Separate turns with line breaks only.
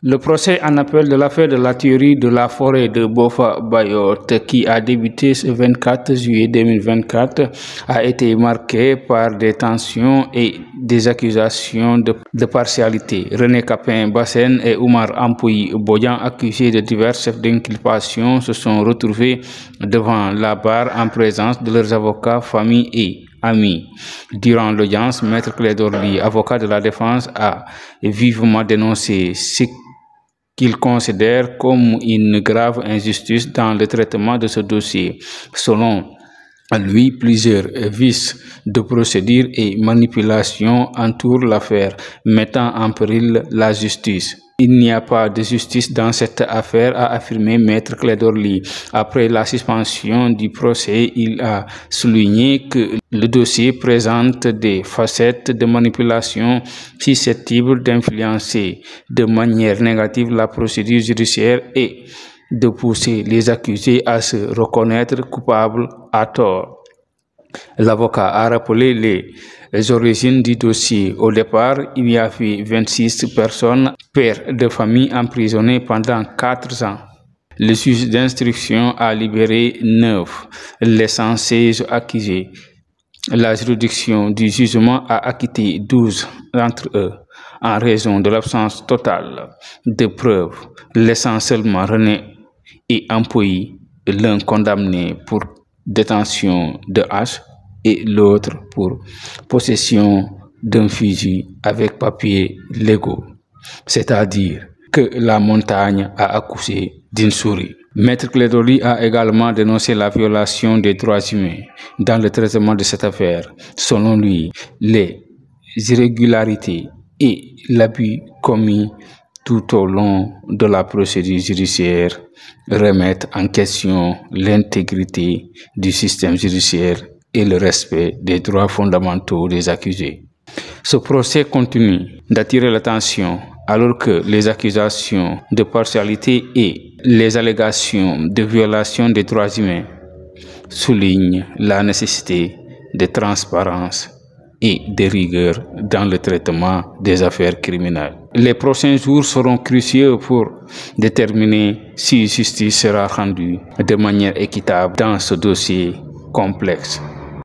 Le procès en appel de l'affaire de la tuerie de la forêt de Boffa-Bayotte, qui a débuté ce 24 juillet 2024, a été marqué par des tensions et des accusations de partialité. René Capain-Bassène et Oumar Ampoui Bodian, accusés de divers chefs d'inculpation, se sont retrouvés devant la barre en présence de leurs avocats, famille et amis. Durant l'audience, Maître Clédor Ly, avocat de la défense, a vivement dénoncé ce qu'il considère comme une grave injustice dans le traitement de ce dossier. Selon lui, plusieurs vices de procédure et manipulation entourent l'affaire, mettant en péril la justice. Il n'y a pas de justice dans cette affaire, a affirmé Maître Clédor Ly. Après la suspension du procès, il a souligné que le dossier présente des facettes de manipulation susceptibles d'influencer de manière négative la procédure judiciaire et de pousser les accusés à se reconnaître coupables à tort. L'avocat a rappelé les origines du dossier. Au départ, il y avait 26 personnes, pères de famille, emprisonnées pendant 4 ans. Le juge d'instruction a libéré 9, laissant 16 accusés. La juridiction du jugement a acquitté 12 d'entre eux en raison de l'absence totale de preuves, laissant seulement René et Ampoui, l'un condamné pour détention de hache et l'autre pour possession d'un fusil avec papiers légaux, c'est-à-dire que la montagne a accouché d'une souris. Maître Clédor Ly a également dénoncé la violation des droits humains dans le traitement de cette affaire. Selon lui, les irrégularités et l'abus commis tout au long de la procédure judiciaire remettent en question l'intégrité du système judiciaire et le respect des droits fondamentaux des accusés. Ce procès continue d'attirer l'attention alors que les accusations de partialité et les allégations de violation des droits humains soulignent la nécessité de transparence et de rigueur dans le traitement des affaires criminelles. Les prochains jours seront cruciaux pour déterminer si justice sera rendue de manière équitable dans ce dossier complexe.